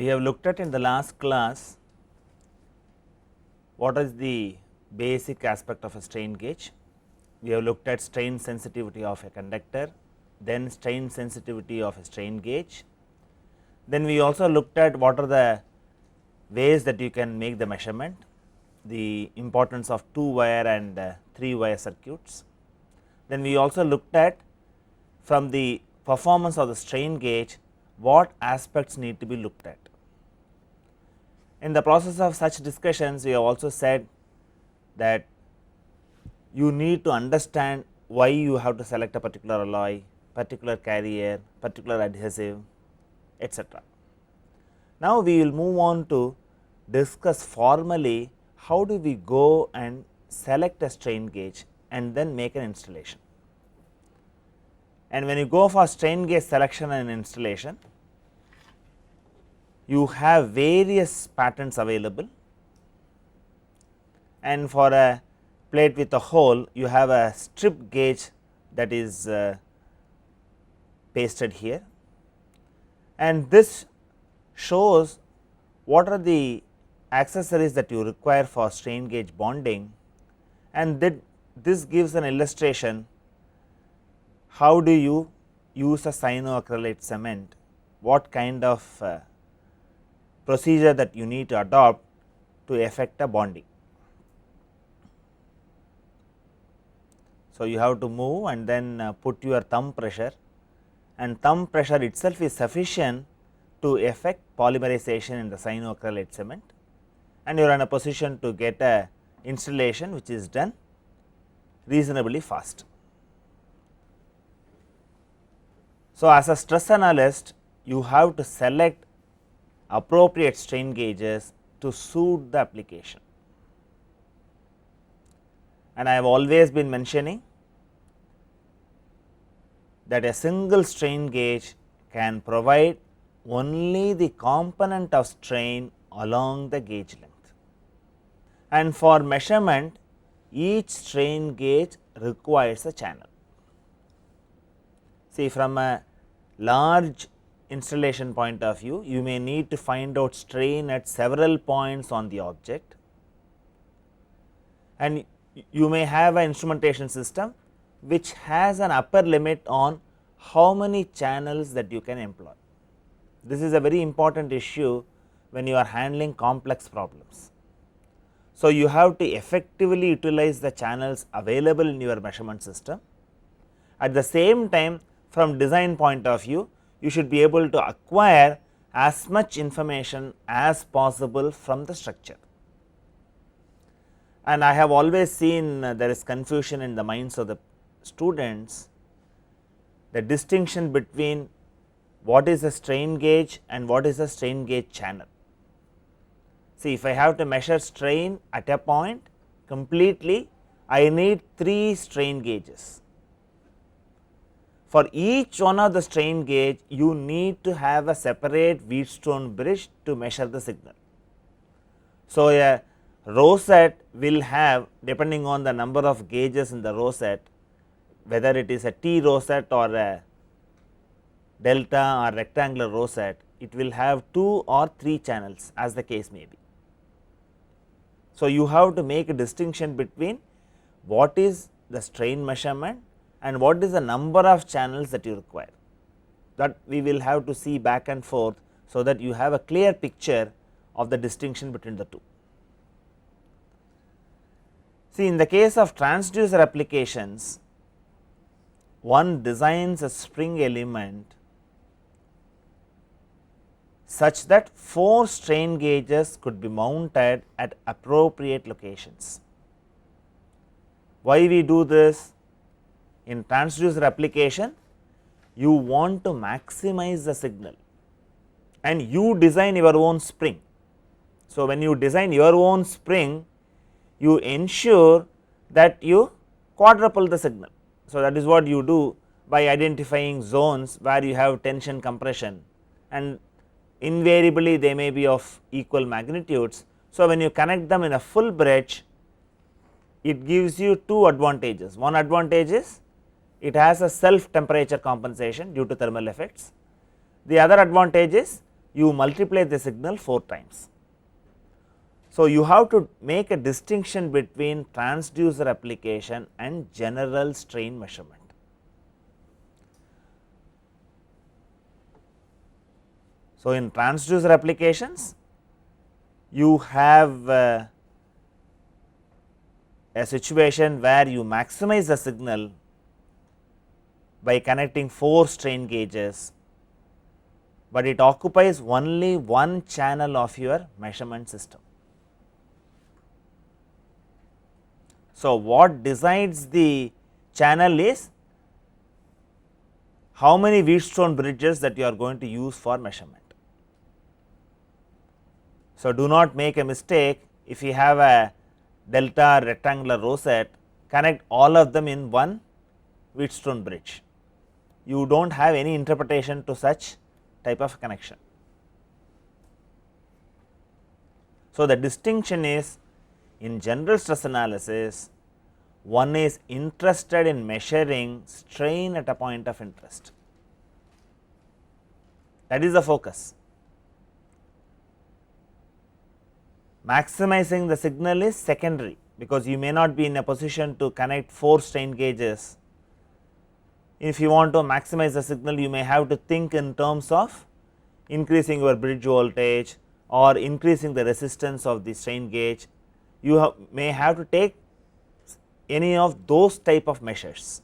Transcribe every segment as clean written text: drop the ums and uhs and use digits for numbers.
have looked at in the last class what is the basic aspect of a strain gauge. We have looked at strain sensitivity of a conductor, then strain sensitivity of a strain gauge. Then we also looked at what are the ways that you can make the measurement, the importance of 2 wire and 3 wire circuits. Then we also looked at from the performance of the strain gauge what aspects need to be looked at. In the process of such discussions, we have also said that you need to understand why you have to select a particular alloy, particular carrier, particular adhesive, etc. Now, we will move on to discuss formally how do we go and select a strain gauge and then make an installation. And when you go for strain gauge selection and installation, you have various patterns available, and for a plate with a hole you have a strip gauge that is pasted here, and this shows what are the accessories that you require for strain gauge bonding, and this gives an illustration how do you use a cyanoacrylate cement, what kind of procedure that you need to adopt to effect a bonding. So, you have to move and then put your thumb pressure, and thumb pressure itself is sufficient to effect polymerization in the cyanoacrylate cement, and you are in a position to get a installation which is done reasonably fast. So, as a stress analyst, you have to select appropriate strain gauges to suit the application, and I have always been mentioning that a single strain gauge can provide only the component of strain along the gauge length, and for measurement each strain gauge requires a channel. See, from a large installation point of view, you may need to find out strain at several points on the object, and you may have an instrumentation system which has an upper limit on how many channels that you can employ. This is a very important issue when you are handling complex problems. So, you have to effectively utilize the channels available in your measurement system. At the same time, from design point of view, you should be able to acquire as much information as possible from the structure. And I have always seen there is confusion in the minds of the students, the distinction between what is a strain gauge and what is a strain gauge channel. See, if I have to measure strain at a point completely, I need 3 strain gauges. For each one of the strain gauge, you need to have a separate Wheatstone bridge to measure the signal. So, a rosette will have, depending on the number of gauges in the rosette, whether it is a T rosette or a delta or rectangular rosette, it will have 2 or 3 channels as the case may be. So, you have to make a distinction between what is the strain measurement and what is the number of channels that you require, that we will have to see back and forth, so that you have a clear picture of the distinction between the two. See, in the case of transducer applications, one designs a spring element such that 4 strain gauges could be mounted at appropriate locations. Why we do this? In transducer application, you want to maximize the signal and you design your own spring. So, when you design your own spring, you ensure that you quadruple the signal. So, that is what you do by identifying zones where you have tension compression, and invariably they may be of equal magnitudes. So, when you connect them in a full bridge, it gives you 2 advantages. One advantage is it has a self temperature compensation due to thermal effects. The other advantage is you multiply the signal 4 times. So, you have to make a distinction between transducer application and general strain measurement. So, in transducer applications you have a situation where you maximize the signal by connecting 4 strain gauges, but it occupies only one channel of your measurement system. So, what decides the channel is how many Wheatstone bridges that you are going to use for measurement. So, do not make a mistake. If you have a delta rectangular rosette, connect all of them in one Wheatstone bridge. You do not have any interpretation to such type of connection. So, the distinction is, in general stress analysis, one is interested in measuring strain at a point of interest. That is the focus. Maximizing the signal is secondary, because you may not be in a position to connect 4 strain gauges. If you want to maximize the signal, you may have to think in terms of increasing your bridge voltage or increasing the resistance of the strain gauge. You may have to take any of those type of measures.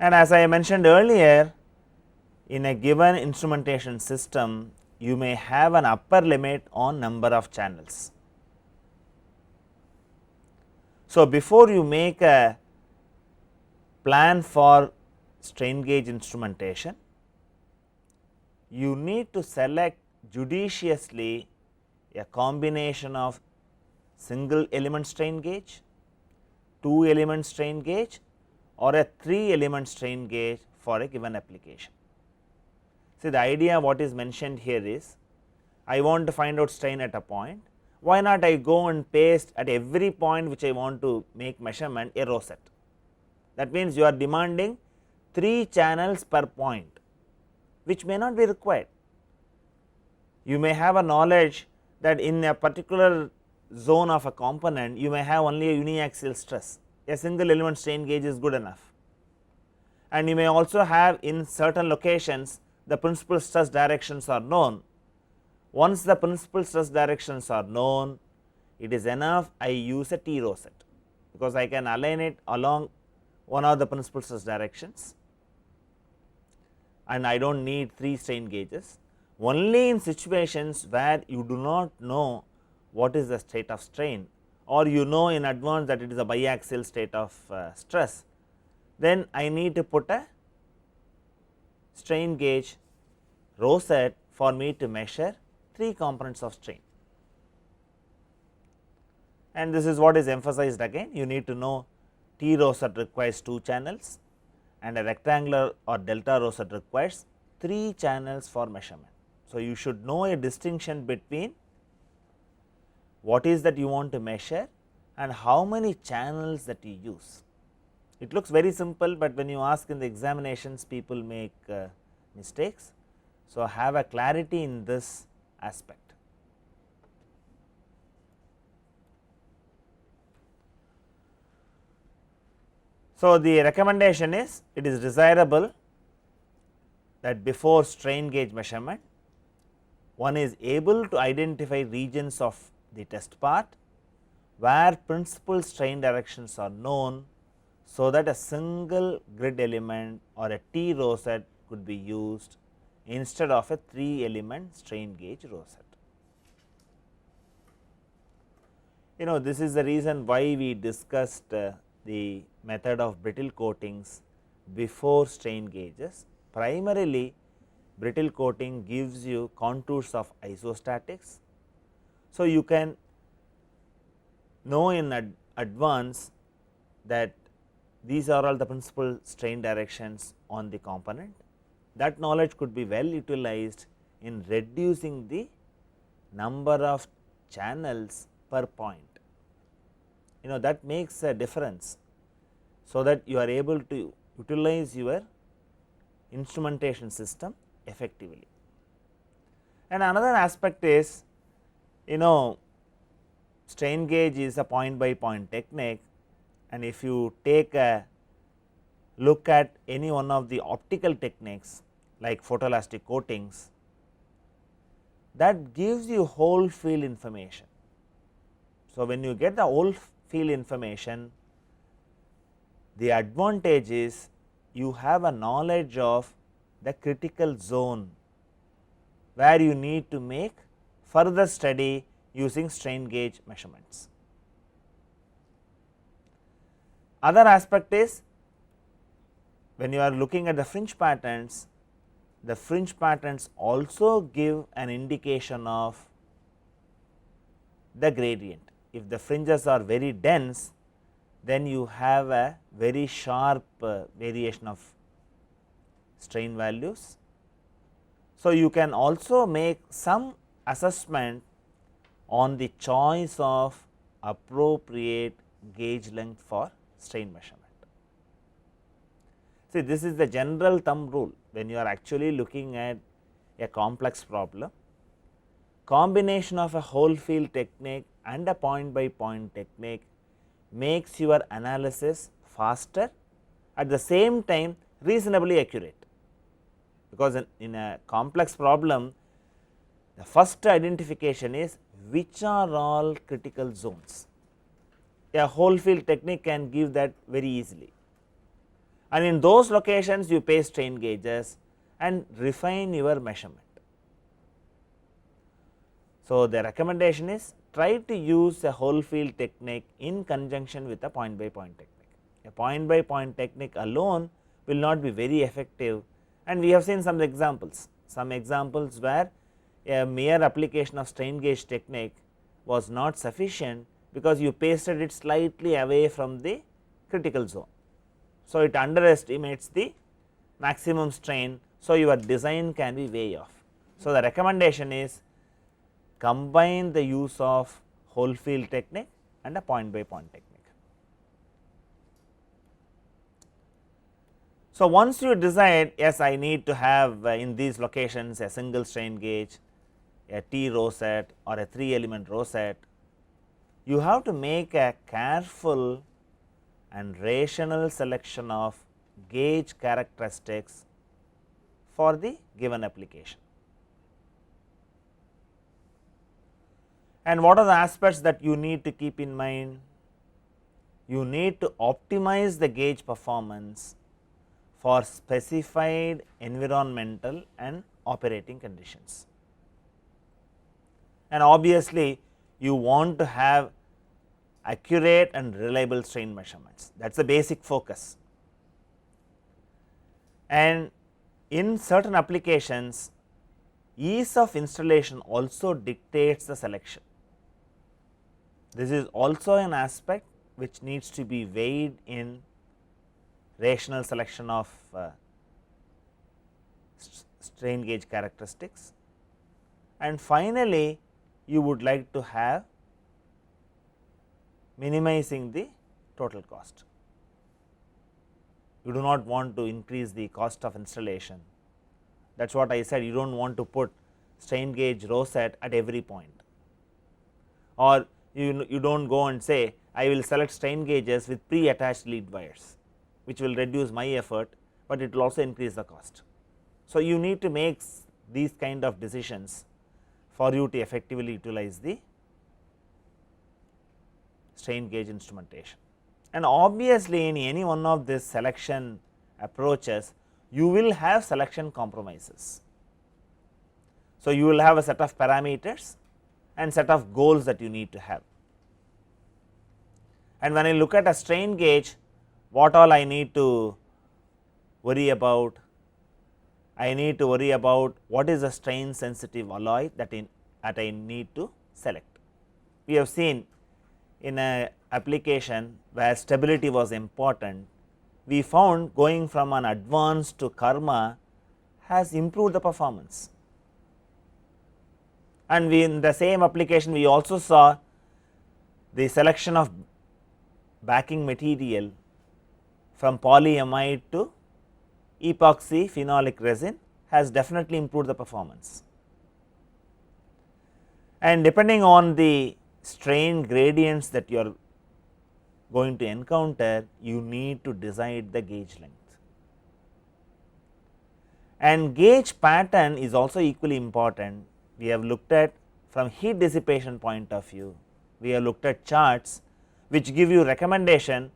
And as I mentioned earlier, in a given instrumentation system, you may have an upper limit on number of channels. So, before you make a plan for strain gauge instrumentation, you need to select judiciously a combination of single element strain gauge, 2 element strain gauge, or a 3 element strain gauge for a given application. See, the idea what is mentioned here is, I want to find out strain at a point. Why not I go and paste at every point which I want to make measurement a rosette. That means, you are demanding 3 channels per point, which may not be required. You may have a knowledge that in a particular zone of a component, you may have only a uniaxial stress, a single element strain gauge is good enough. And you may also have in certain locations the principal stress directions are known. Once the principal stress directions are known, it is enough I use a T rosette, because I can align it along one of the principal stress directions, and I do not need 3 strain gauges. Only in situations where you do not know what is the state of strain, or you know in advance that it is a biaxial state of stress, then I need to put a strain gauge rosette for me to measure 3 components of strain. And this is what is emphasized again, you need to know T rosette requires 2 channels and a rectangular or delta rosette requires 3 channels for measurement. So, you should know a distinction between what is that you want to measure and how many channels that you use. It looks very simple, but when you ask in the examinations, people make mistakes. So, have a clarity in this aspect. So, the recommendation is, it is desirable that before strain gauge measurement, one is able to identify regions of the test part where principal strain directions are known, so that a single grid element or a T rosette could be used instead of a 3 element strain gauge rosette. This is the reason why we discussed the method of brittle coatings before strain gauges. Primarily, brittle coating gives you contours of isostatics. So, you can know in advance that these are all the principal strain directions on the component. That knowledge could be well utilized in reducing the number of channels per point. That makes a difference, so that you are able to utilize your instrumentation system effectively. And another aspect is, strain gauge is a point by point technique, and if you take a look at any one of the optical techniques like photoelastic coatings, that gives you whole field information. So, when you get the whole field information, the advantage is you have a knowledge of the critical zone where you need to make further study using strain gauge measurements. Other aspect is, when you are looking at the fringe patterns, the fringe patterns also give an indication of the gradient. If the fringes are very dense, then you have a very sharp variation of strain values. So, you can also make some assessment on the choice of appropriate gauge length for strain measurement. See, this is the general thumb rule when you are actually looking at a complex problem. Combination of a whole field technique and a point by point technique makes your analysis faster, at the same time reasonably accurate, because in a complex problem, the first identification is which are all critical zones. A whole field technique can give that very easily, and in those locations you place strain gauges and refine your measurement. So, the recommendation is try to use a whole field technique in conjunction with a point by point technique. A point by point technique alone will not be very effective, and we have seen some examples where a mere application of strain gauge technique was not sufficient because you pasted it slightly away from the critical zone. So, it underestimates the maximum strain. So, your design can be way off. So, the recommendation is combine the use of whole field technique and a point by point technique. So, once you decide, yes, I need to have in these locations a single strain gauge, a T rosette or a 3 element rosette, you have to make a careful and rational selection of gauge characteristics for the given application. And what are the aspects that you need to keep in mind? You need to optimize the gauge performance for specified environmental and operating conditions. And obviously, you want to have accurate and reliable strain measurements, that is the basic focus. And in certain applications, ease of installation also dictates the selection. This is also an aspect which needs to be weighed in rational selection of strain gauge characteristics. And finally, you would like to have minimizing the total cost. You do not want to increase the cost of installation. That is what I said, you do not want to put strain gauge rosette at every point, or you do not go and say I will select strain gauges with pre attached lead wires, which will reduce my effort, but it will also increase the cost. So, you need to make these kind of decisions for you to effectively utilize the strain gauge instrumentation. And obviously, in any one of these selection approaches, you will have selection compromises. So, you will have a set of parameters and set of goals that you need to have. And when I look at a strain gauge, what all I need to worry about? I need to worry about what is the strain sensitive alloy that I need to select. We have seen in a application where stability was important, we found going from an advanced to Karma has improved the performance. And in the same application, we also saw the selection of backing material from polyamide to epoxy phenolic resin has definitely improved the performance. And depending on the strain gradients that you are going to encounter, you need to decide the gauge length. And gauge pattern is also equally important. We have looked at from heat dissipation point of view, we have looked at charts which give you recommendation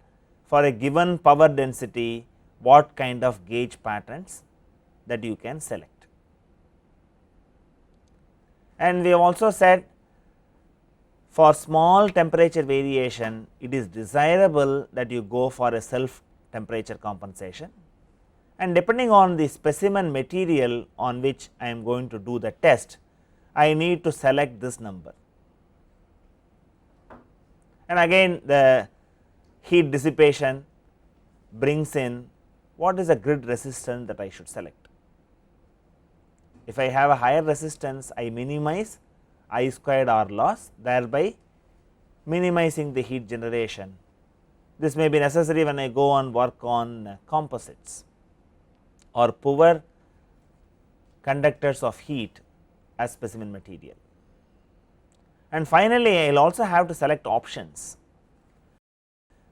for a given power density what kind of gauge patterns that you can select. And we have also said for small temperature variation, it is desirable that you go for a self temperature compensation, and depending on the specimen material on which I am going to do the test, I need to select this number. And again the heat dissipation brings in what is the grid resistance that I should select. If I have a higher resistance, I minimize I squared R loss, thereby minimizing the heat generation. This may be necessary when I go on work on composites or poor conductors of heat as specimen material. And finally, I will also have to select options.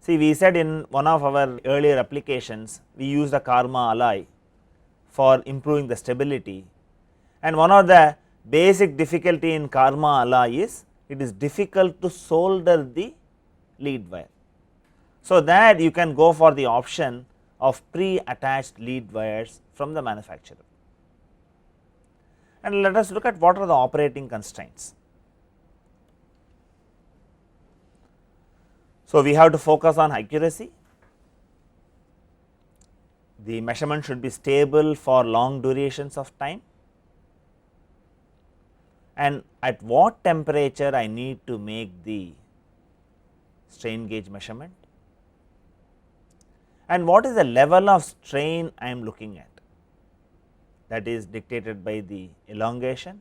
See, we said in one of our earlier applications, we used a Karma alloy for improving the stability, and one of the basic difficulty in Karma alloy is it is difficult to solder the lead wire. So, that you can go for the option of pre-attached lead wires from the manufacturer. And let us look at what are the operating constraints. So, we have to focus on accuracy, the measurement should be stable for long durations of time, and at what temperature I need to make the strain gauge measurement, and what is the level of strain I am looking at, that is dictated by the elongation,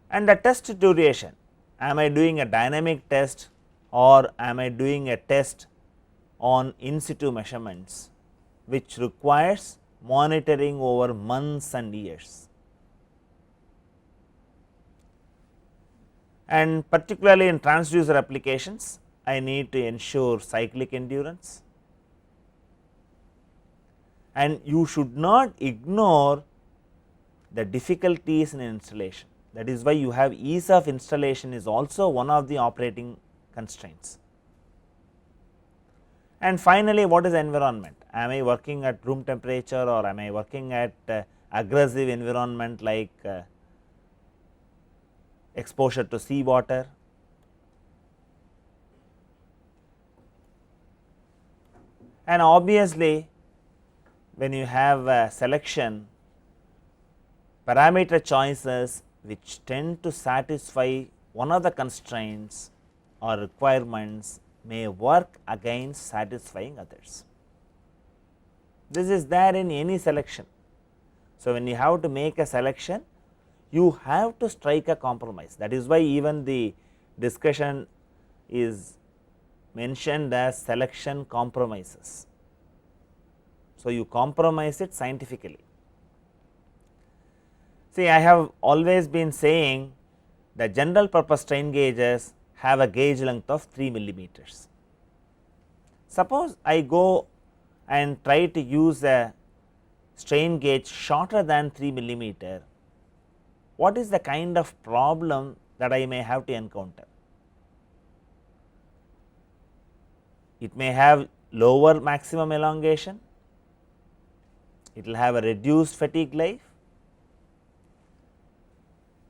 and the test duration. Am I doing a dynamic test or am I doing a test on in situ measurements, which requires monitoring over months and years. And particularly in transducer applications, I need to ensure cyclic endurance, and you should not ignore the difficulties in installation. That is why you have ease of installation is also one of the operating constraints. And finally, what is environment? Am I working at room temperature or am I working at aggressive environment like exposure to sea water? And obviously, when you have a selection, parameter choices which tend to satisfy one of the constraints or requirements may work against satisfying others. This is there in any selection. So, when you have to make a selection, you have to strike a compromise. That is why even the discussion is mentioned as selection compromises. So, you compromise it scientifically. See, I have always been saying the general purpose strain gauges have a gauge length of 3 millimeters. Suppose I go and try to use a strain gauge shorter than 3 millimeter, what is the kind of problem that I may have to encounter? It may have lower maximum elongation, it will have a reduced fatigue life,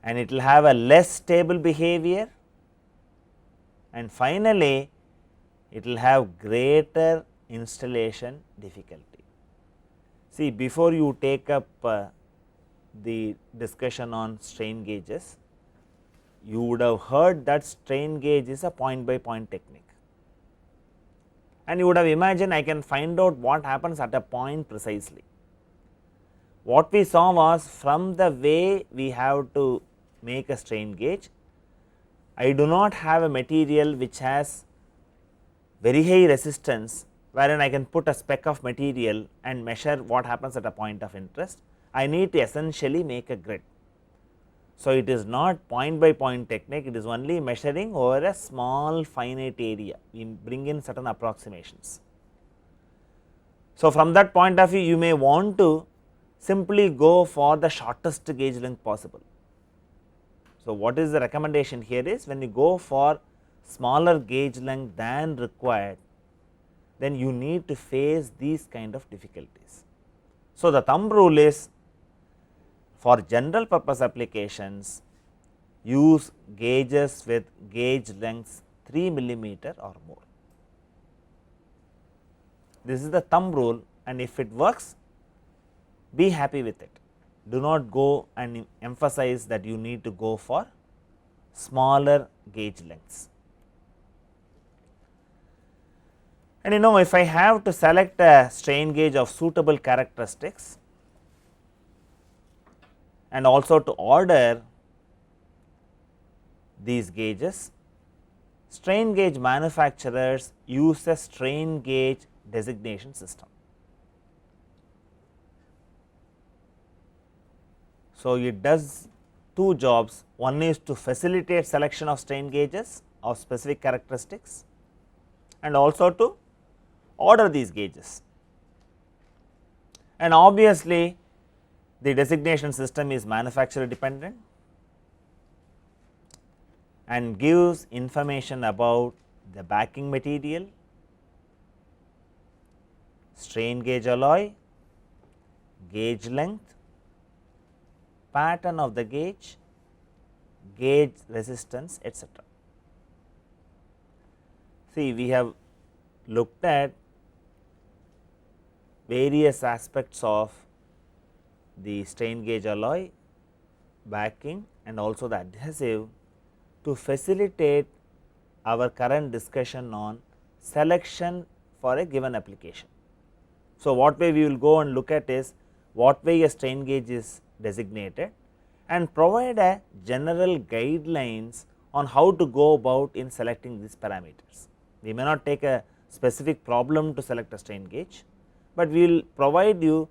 and it will have a less stable behavior, and finally, it will have greater installation difficulty. See, before you take up the discussion on strain gauges, you would have heard that strain gauge is a point by point technique, and you would have imagined I can find out what happens at a point precisely. What we saw was from the way we have to make a strain gauge, I do not have a material which has very high resistance wherein I can put a speck of material and measure what happens at a point of interest. I need to essentially make a grid. So, it is not point by point technique, it is only measuring over a small finite area, we bring in certain approximations. So, from that point of view you may want to simply go for the shortest gauge length possible. So, what is the recommendation here is, when you go for smaller gauge length than required, then you need to face these kind of difficulties. So, the thumb rule is, for general purpose applications, use gauges with gauge lengths 3 millimeter or more. This is the thumb rule, and if it works, be happy with it. Do not go and emphasize that you need to go for smaller gauge lengths. And if I have to select a strain gauge of suitable characteristics and also to order these gauges, strain gauge manufacturers use a strain gauge designation system. So, it does two jobs. One is to facilitate selection of strain gauges of specific characteristics, and also to order these gauges. And obviously, the designation system is manufacturer dependent and gives information about the backing material, strain gauge alloy, gauge length, pattern of the gauge, gauge resistance, etc. See, we have looked at various aspects of the strain gauge alloy, backing, and also the adhesive to facilitate our current discussion on selection for a given application. So, what way we will go and look at is what way a strain gauge is designated and provide a general guidelines on how to go about in selecting these parameters. We may not take a specific problem to select a strain gauge, but we will provide you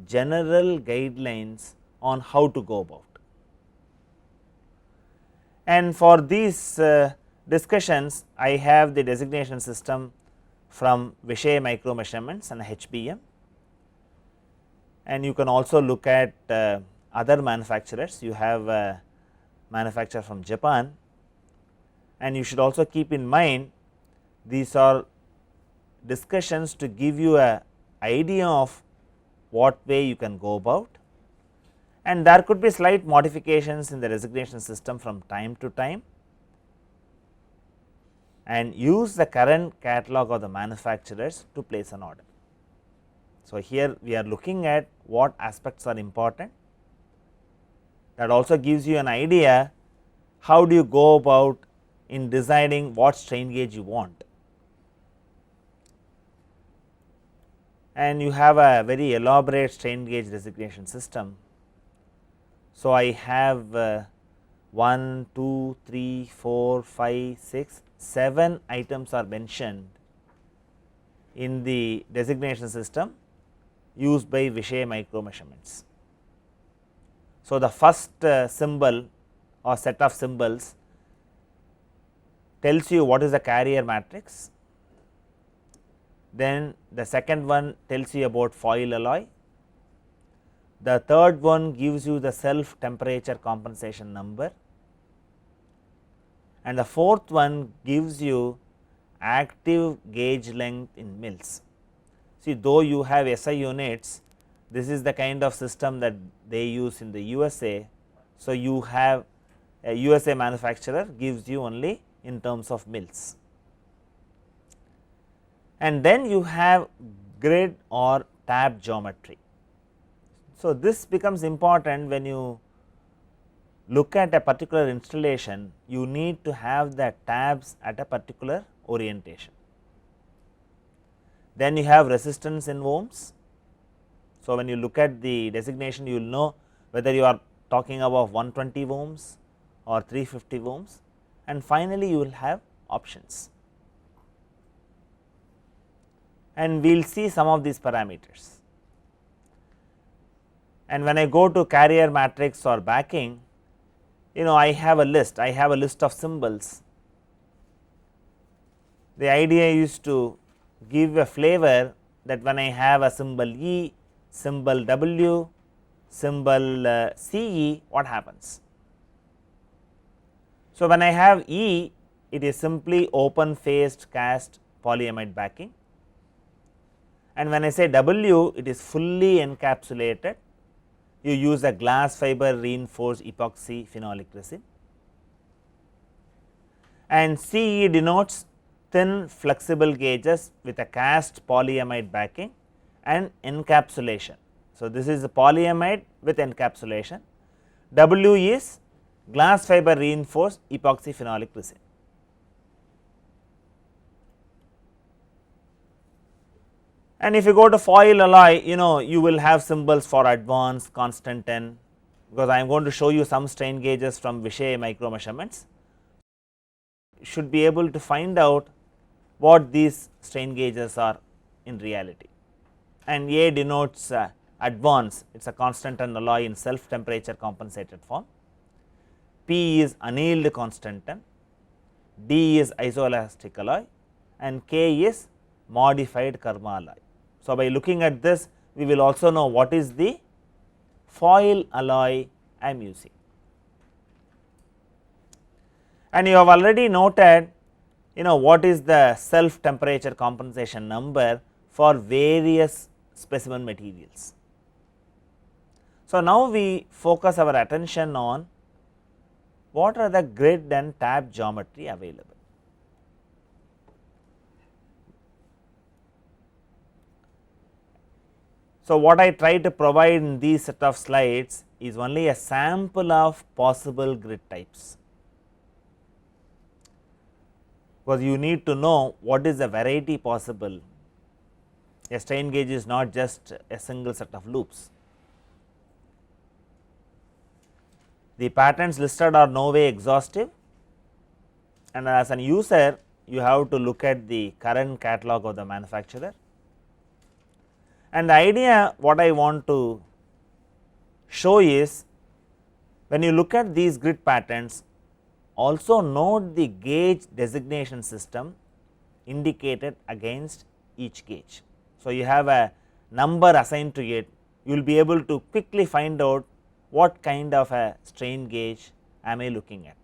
general guidelines on how to go about. And for these discussions, I have the designation system from Vishay Micro Measurements and HBM, and you can also look at other manufacturers. You have a manufacturer from Japan, and you should also keep in mind these are discussions to give you a idea of what way you can go about, and there could be slight modifications in the designation system from time to time, and use the current catalog of the manufacturers to place an order. So, here we are looking at what aspects are important. That also gives you an idea how do you go about in deciding what strain gauge you want. And you have a very elaborate strain gauge designation system. So, I have 1, 2, 3, 4, 5, 6, 7 items are mentioned in the designation system used by Vishay Micro Measurements. So, the first symbol or set of symbols tells you what is the carrier matrix. Then the second one tells you about foil alloy. The third one gives you the self temperature compensation number, and the fourth one gives you active gauge length in mils. See, though you have SI units, this is the kind of system that they use in the USA. So, you have a USA manufacturer gives you only in terms of mils, and then you have grid or tab geometry. So, this becomes important when you look at a particular installation. You need to have the tabs at a particular orientation. Then you have resistance in ohms. So, when you look at the designation, you will know whether you are talking about 120 ohms or 350 ohms, and finally, you will have options. and we will see some of these parameters. And when I go to carrier matrix or backing, I have a list, of symbols. The idea is to give a flavor that when I have a symbol E, symbol W, symbol CE, what happens. So, when I have E, it is simply open faced cast polyamide backing, and when I say W, it is fully encapsulated. You use a glass fiber reinforced epoxy phenolic resin, and CE denotes thin flexible gauges with a cast polyamide backing and encapsulation. So, this is a polyamide with encapsulation. W is glass fiber reinforced epoxy phenolic resin. And if you go to foil alloy, you will have symbols for advanced, constant N, because I am going to show you some strain gauges from Vishay micro measurements. You should be able to find out what these strain gauges are in reality. And A denotes advanced, it is a constant N alloy in self temperature compensated form. P is annealed constant N, D is isoelastic alloy, and K is modified Karma alloy. So, by looking at this, we will also know what is the foil alloy I am using. And you have already noted, what is the self temperature compensation number for various specimen materials. So, now we focus our attention on what are the grid and tab geometry available. So, what I try to provide in these set of slides is only a sample of possible grid types, because you need to know what is the variety possible. A strain gauge is not just a single set of loops. The patterns listed are no way exhaustive, and as an user you have to look at the current catalog of the manufacturer. And the idea what I want to show is, when you look at these grid patterns, also note the gauge designation system indicated against each gauge. So, you have a number assigned to it, you will be able to quickly find out what kind of a strain gauge am I looking at.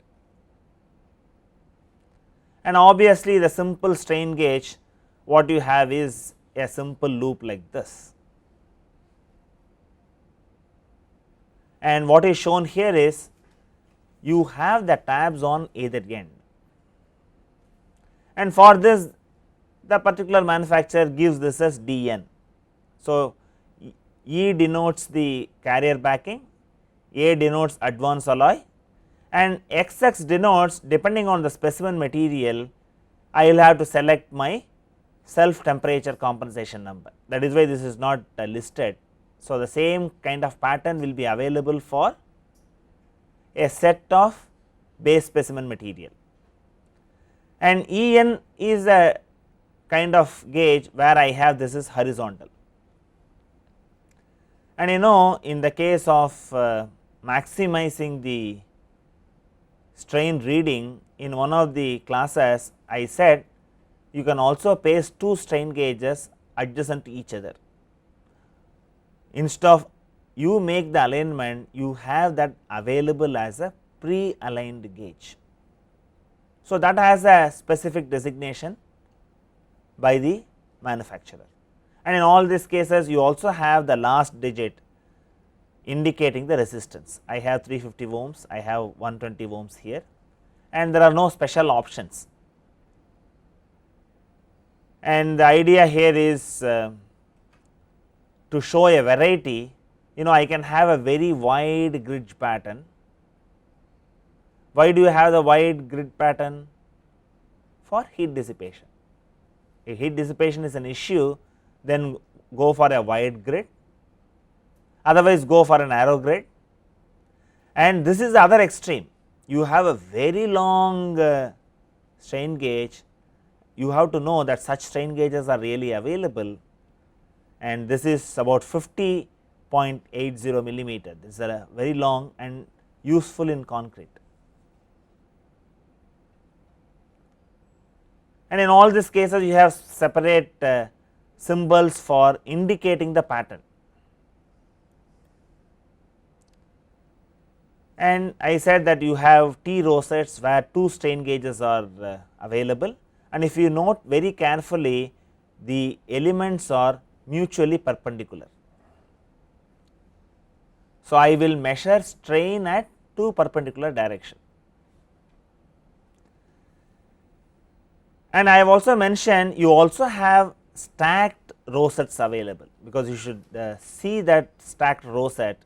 And obviously, the simple strain gauge, what you have is a simple loop like this, and what is shown here is you have the tabs on either end, and for this the particular manufacturer gives this as Dn. So, E denotes the carrier backing, A denotes advanced alloy, and XX denotes, depending on the specimen material, I will have to select my self temperature compensation number. That is why this is not listed. So, the same kind of pattern will be available for a set of base specimen material, and En is a kind of gauge where I have this is horizontal. And in the case of maximizing the strain reading, in one of the classes I said you can also paste two strain gauges adjacent to each other. Instead of you make the alignment, you have that available as a pre-aligned gauge. So, that has a specific designation by the manufacturer, and in all these cases you also have the last digit indicating the resistance. I have 350 ohms, I have 120 ohms here, and there are no special options. And the idea here is to show a variety. I can have a very wide grid pattern. Why do you have the wide grid pattern? For heat dissipation. If heat dissipation is an issue, then go for a wide grid, otherwise go for a narrow grid. And this is the other extreme, you have a very long strain gauge you have to know that such strain gauges are really available, and this is about 50.80 millimeter. This is a very long and useful in concrete. And in all these cases you have separate symbols for indicating the pattern. And I said that you have T rosettes where 2 strain gauges are available, and if you note very carefully, the elements are mutually perpendicular. So, I will measure strain at 2 perpendicular direction. And I have also mentioned you also have stacked rosettes available, because you should see that stacked rosette,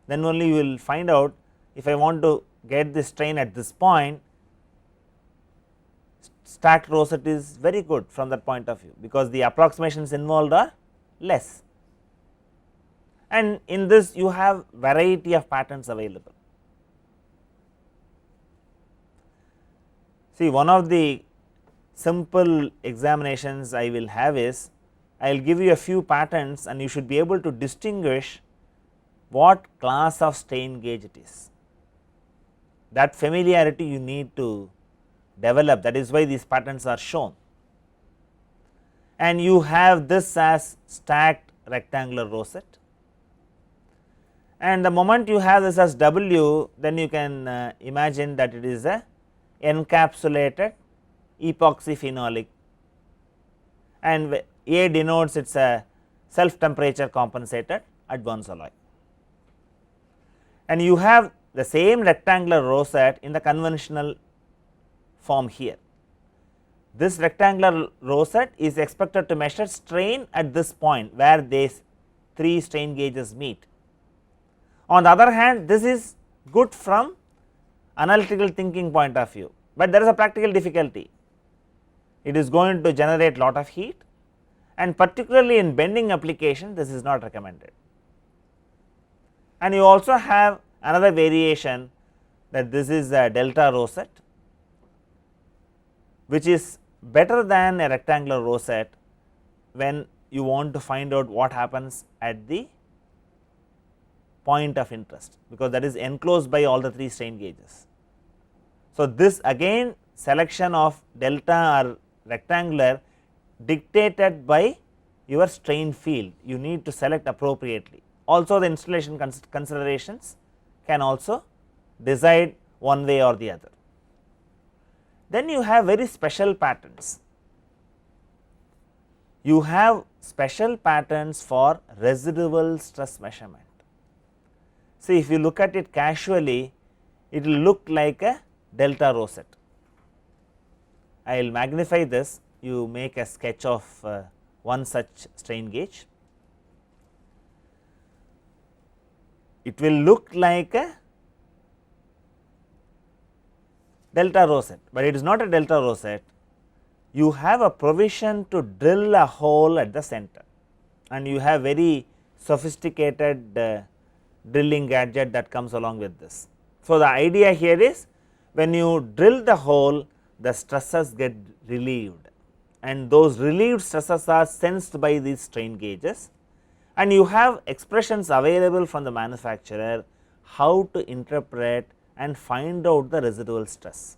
then only you will find out if I want to get the strain at this point, stacked rosette is very good from that point of view, because the approximations involved are less, and in this you have variety of patterns available. See, one of the simple examinations I will have is, I will give you a few patterns and you should be able to distinguish what class of strain gauge it is. That familiarity you need to develop, that is why these patterns are shown. And you have this as stacked rectangular rosette, and the moment you have this as W, then you can imagine that it is a encapsulated epoxy phenolic, and A denotes it is a self temperature compensated advanced alloy. And you have the same rectangular rosette in the conventional form here. This rectangular rosette is expected to measure strain at this point where these 3 strain gauges meet. On the other hand, this is good from analytical thinking point of view, but there is a practical difficulty. It is going to generate lot of heat, and particularly in bending application this is not recommended. And you also have another variation, that this is a delta rosette, which is better than a rectangular rosette when you want to find out what happens at the point of interest, because that is enclosed by all the 3 strain gauges. So, this again selection of delta or rectangular dictated by your strain field, you need to select appropriately. Also the installation considerations can also decide one way or the other. Then you have very special patterns. You have special patterns for residual stress measurement. See, if you look at it casually, it will look like a delta rosette. I will magnify this, you make a sketch of one such strain gauge. It will look like a delta rosette, but it is not a delta rosette. You have a provision to drill a hole at the center, and you have very sophisticated drilling gadget that comes along with this. So, the idea here is, when you drill the hole, the stresses get relieved, and those relieved stresses are sensed by these strain gauges, and you have expressions available from the manufacturer how to interpret and find out the residual stress.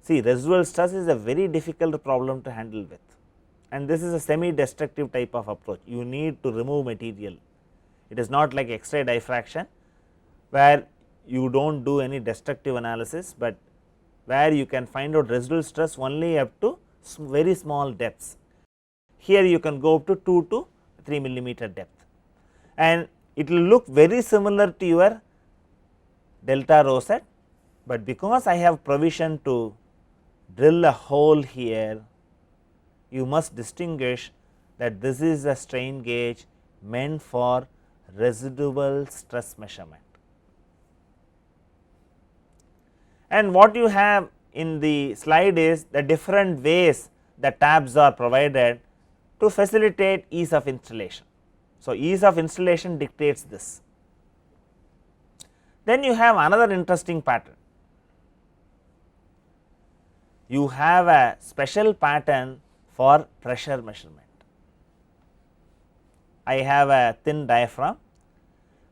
See, residual stress is a very difficult problem to handle with, and this is a semi destructive type of approach. You need to remove material. It is not like X-ray diffraction where you do not do any destructive analysis, but where you can find out residual stress only up to very small depths. Here you can go up to 2 to 3 millimeter depth, and it will look very similar to your delta rosette, but because I have provision to drill a hole here, you must distinguish that this is a strain gauge meant for residual stress measurement. And what you have in the slide is the different ways the tabs are provided to facilitate ease of installation. So, ease of installation dictates this. Then you have another interesting pattern. you have a special pattern for pressure measurement. I have a thin diaphragm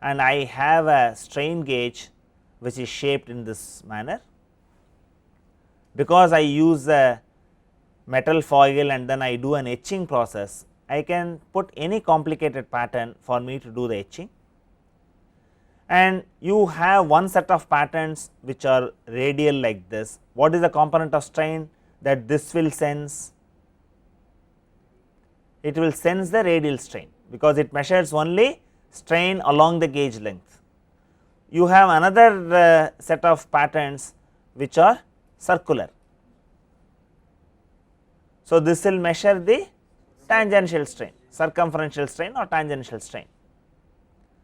and I have a strain gauge which is shaped in this manner. Because I use a metal foil and then I do an etching process, I can put any complicated pattern for me to do the etching, and you have one set of patterns which are radial like this. What is the component of strain that this will sense? It will sense the radial strain, because it measures only strain along the gauge length. You have another set of patterns which are circular. So, this will measure the tangential strain, circumferential strain or tangential strain.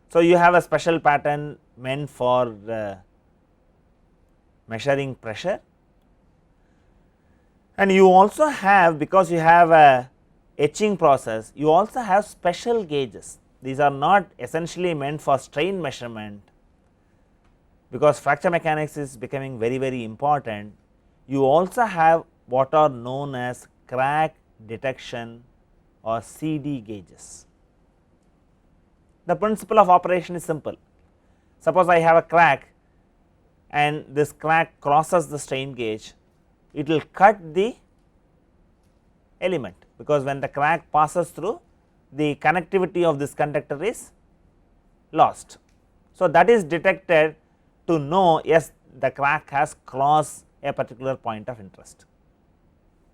So, you have a special pattern meant for measuring pressure, and you also have, because you have a etching process, you also have special gauges. These are not essentially meant for strain measurement, because fracture mechanics is becoming very, very important. You also have what are known as crack detection or CD gauges. The principle of operation is simple. Suppose I have a crack and this crack crosses the strain gauge, it will cut the element, because when the crack passes through, the connectivity of this conductor is lost. So, that is detected to know, yes, the crack has crossed a particular point of interest.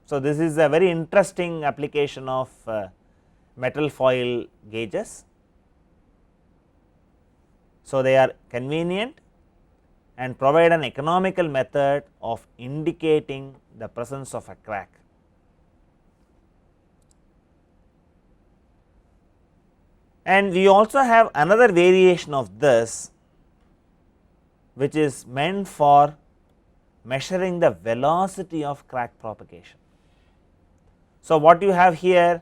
So, this is a very interesting application of metal foil gauges. So, they are convenient and provide an economical method of indicating the presence of a crack. And we also have another variation of this, which is meant for measuring the velocity of crack propagation. So, what you have here,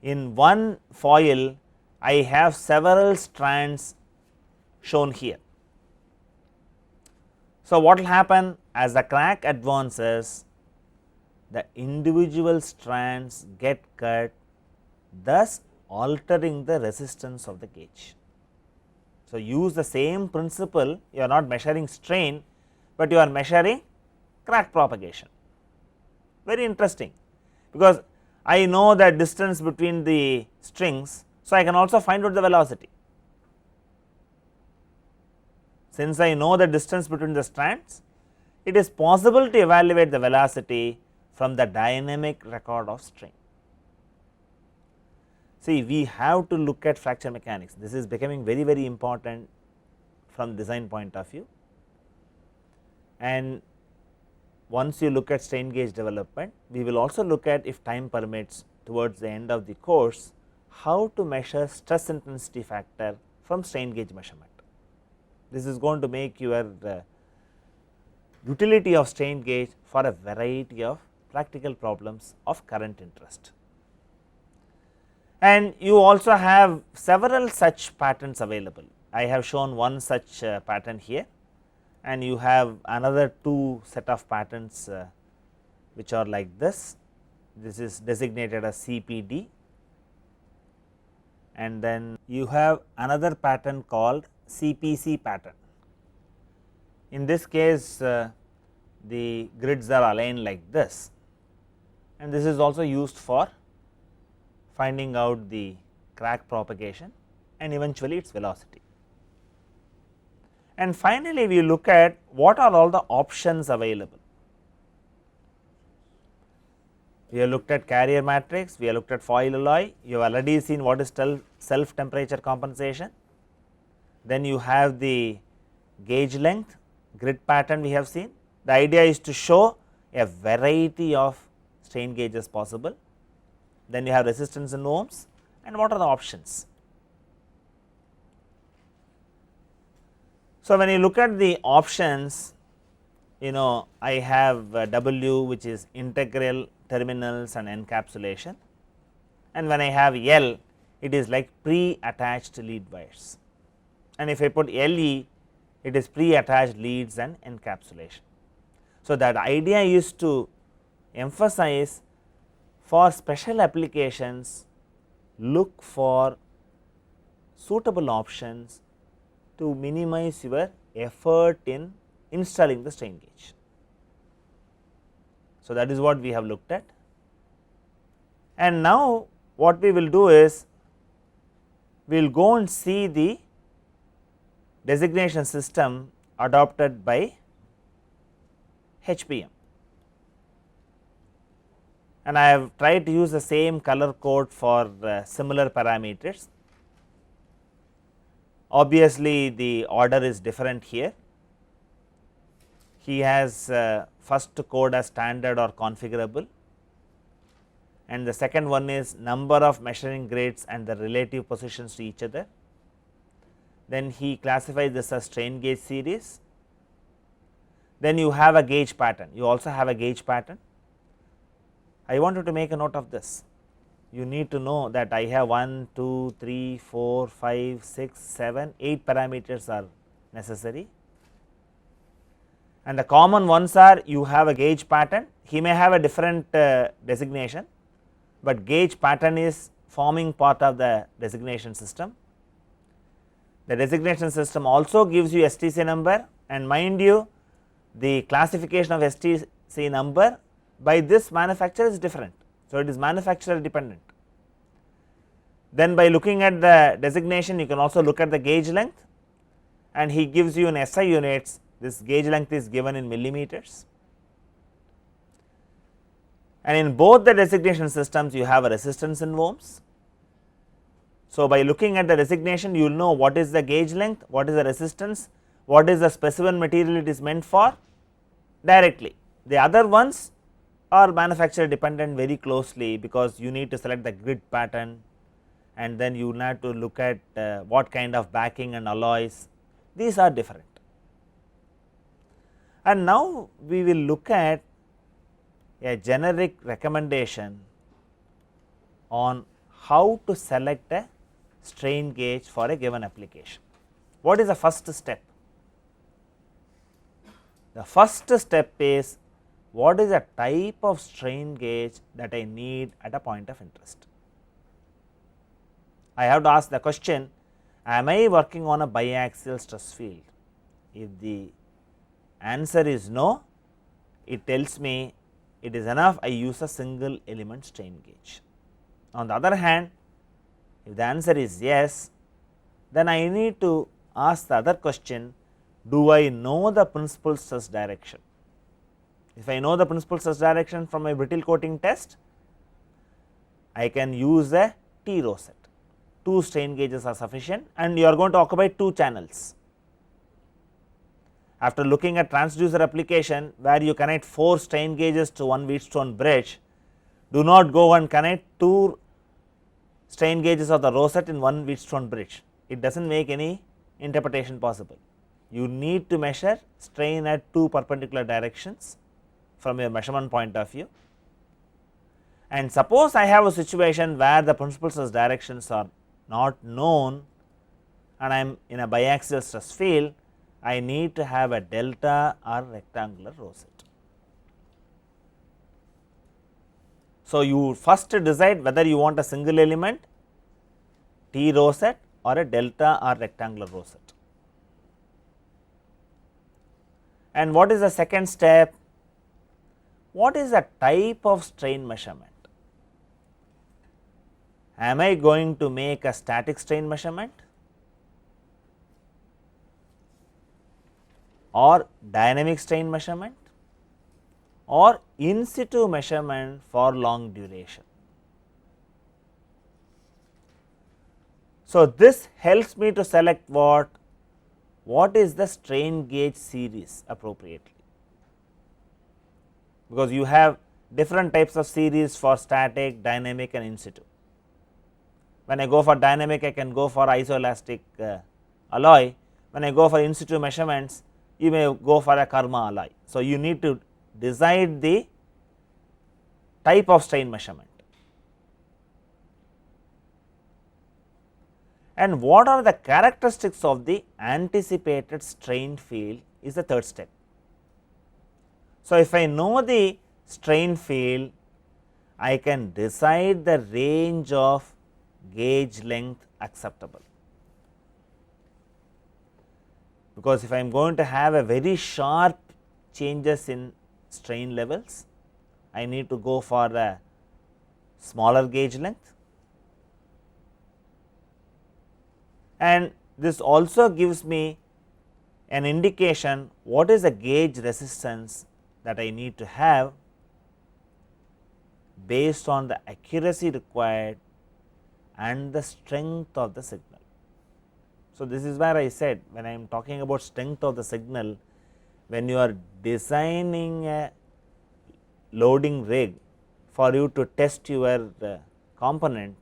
in one foil I have several strands shown here. So, what will happen as the crack advances, the individual strands get cut, thus altering the resistance of the gauge. So, use the same principle, you are not measuring strain, but you are measuring crack propagation. Very interesting, because I know the distance between the strings, so I can also find out the velocity. Since I know the distance between the strands, it is possible to evaluate the velocity from the dynamic record of strain. See, we have to look at fracture mechanics. This is becoming very, very important from design point of view. And once you look at strain gauge development, we will also look at, if time permits, towards the end of the course, how to measure stress intensity factor from strain gauge measurement. This is going to make your utility of strain gauge for a variety of practical problems of current interest. And you also have several such patterns available. I have shown one such pattern here, and you have another two set of patterns which are like this. This is designated as CPD, and then you have another pattern called CPC pattern. In this case, the grids are aligned like this, and this is also used for finding out the crack propagation and eventually its velocity. And finally, we look at what are all the options available. We have looked at carrier matrix, we have looked at foil alloy, you have already seen what is self temperature compensation. Then you have the gauge length, grid pattern we have seen. The idea is to show a variety of strain gauges possible. Then you have resistance in ohms, and what are the options. So, when you look at the options, I have W, which is integral, terminals and encapsulation, and when I have L, it is like pre-attached lead wires, and if I put LE, it is pre-attached leads and encapsulation. So, that idea is to emphasize for special applications, look for suitable options to minimize your effort in installing the strain gauge. So, that is what we have looked at. And now, what we will do is, we will go and see the designation system adopted by HPM, and I have tried to use the same color code for similar parameters. Obviously, the order is different here. He has first code as standard or configurable, and the second one is number of measuring grades and the relative positions to each other. Then he classifies this as strain gauge series. Then you have a gauge pattern, you also have a gauge pattern. I want you to make a note of this. You need to know that I have 1, 2, 3, 4, 5, 6, 7, 8 parameters are necessary, and the common ones are, you have a gauge pattern. He may have a different designation, but gauge pattern is forming part of the designation system. The designation system also gives you STC number, and mind you, the classification of STC number by this manufacturer is different. So, it is manufacturer dependent. Then by looking at the designation, you can also look at the gauge length, and he gives you in SI units. This gauge length is given in millimeters, and in both the designation systems you have a resistance in ohms. So, by looking at the designation, you will know what is the gauge length, what is the resistance, what is the specimen material it is meant for directly. The other ones are manufacturer dependent very closely, because you need to select the grid pattern, and then you will have to look at what kind of backing and alloys, these are different. And now, we will look at a generic recommendation on how to select a strain gauge for a given application. What is the first step? The first step is, what is the type of strain gauge that I need at a point of interest? I have to ask the question, am I working on a biaxial stress field? If the answer is no, it tells me it is enough I use a single element strain gauge. On the other hand, if the answer is yes, then I need to ask the other question, do I know the principal stress direction? If I know the principal stress direction from my brittle coating test, I can use a T row set. 2 strain gauges are sufficient, and you are going to occupy 2 channels. After looking at transducer application where you connect 4 strain gauges to one Wheatstone bridge, do not go and connect 2 strain gauges of the row set in one Wheatstone bridge. It does not make any interpretation possible. You need to measure strain at 2 perpendicular directions from your measurement point of view. And suppose I have a situation where the principal stress directions are not known and I am in a biaxial stress field, I need to have a delta or rectangular row set. So, you first decide whether you want a single element T row set or a delta or rectangular row set. And what is the second step? What is the type of strain measurement? Am I going to make a static strain measurement or dynamic strain measurement or in situ measurement for long duration? So, this helps me to select what is the strain gauge series appropriately, because you have different types of series for static, dynamic and in situ. When I go for dynamic, I can go for isoelastic alloy. When I go for in situ measurements, you may go for a Karma alloy. So, you need to decide the type of strain measurement. And what are the characteristics of the anticipated strain field is the third step. So, if I know the strain field, I can decide the range of gauge length acceptable, because if I am going to have a very sharp changes in strain levels, I need to go for a smaller gauge length, and this also gives me an indication what is the gauge resistance that I need to have based on the accuracy required and the strength of the signal. So, this is where I said, when I am talking about strength of the signal, when you are designing a loading rig for you to test your component,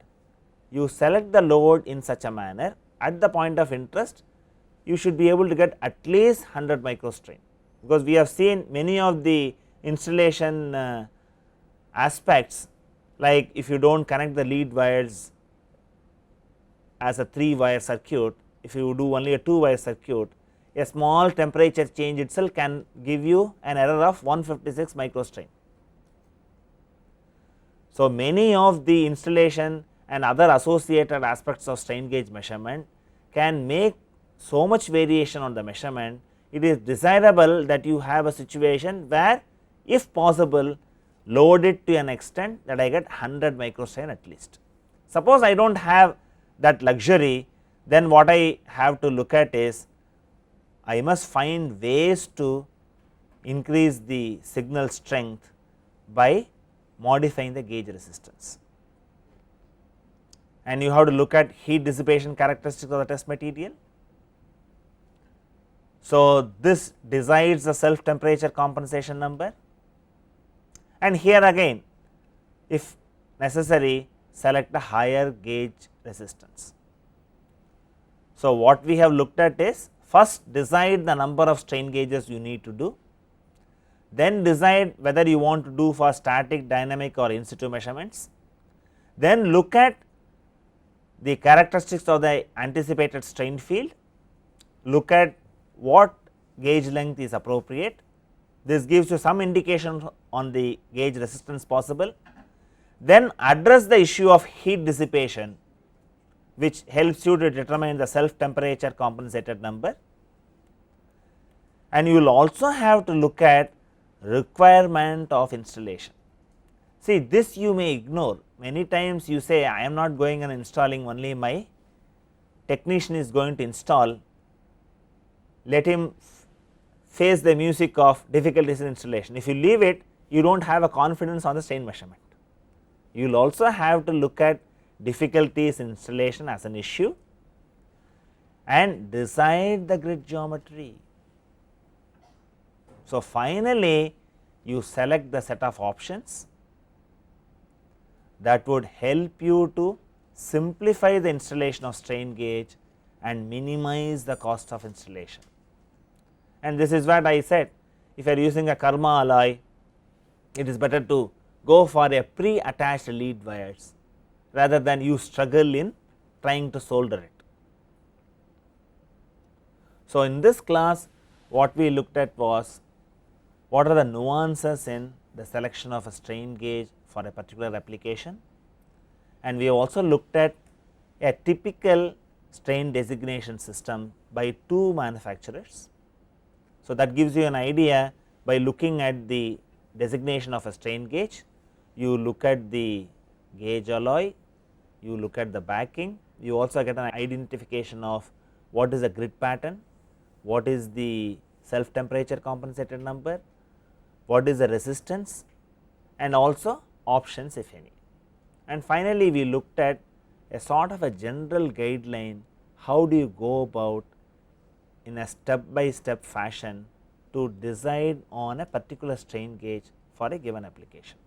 you select the load in such a manner, at the point of interest you should be able to get at least 100 microstrain, because we have seen many of the installation aspects, like if you do not connect the lead wires as a 3 wire circuit, if you do only a 2 wire circuit, a small temperature change itself can give you an error of 156 microstrain. So, many of the installation and other associated aspects of strain gauge measurement can make so much variation on the measurement. It is desirable that you have a situation where, if possible, load it to an extent that I get 100 microstrain at least. Suppose I do not have that luxury, then what I have to look at is, I must find ways to increase the signal strength by modifying the gauge resistance, and you have to look at heat dissipation characteristics of the test material. So, this decides the self temperature compensation number, and here again, if necessary, select a higher gauge resistance. So, what we have looked at is, first decide the number of strain gauges you need to do, then decide whether you want to do for static, dynamic or in situ measurements, then look at the characteristics of the anticipated strain field, look at what gauge length is appropriate. This gives you some indication on the gauge resistance possible, then address the issue of heat dissipation, which helps you to determine the self temperature compensated number, and you will also have to look at requirement of installation. See, this you may ignore. Many times you say, I am not going and installing, only my technician is going to install, let him face the music of difficulties in installation. If you leave it, you do not have a confidence on the strain measurement. You will also have to look at difficulties in installation as an issue and decide the grid geometry. So, finally, you select the set of options that would help you to simplify the installation of strain gauge and minimize the cost of installation. And this is what I said, if you are using a Karma alloy, it is better to go for a pre attached lead wires rather than you struggle in trying to solder it. So, in this class what we looked at was, what are the nuances in the selection of a strain gauge for a particular application, and we have also looked at a typical strain designation system by two manufacturers. So, that gives you an idea. By looking at the designation of a strain gauge, you look at the gauge alloy, you look at the backing, you also get an identification of what is the grid pattern, what is the self temperature compensated number, what is the resistance, and also options if any. And finally, we looked at a sort of a general guideline, how do you go about in a step by step fashion to decide on a particular strain gauge for a given application.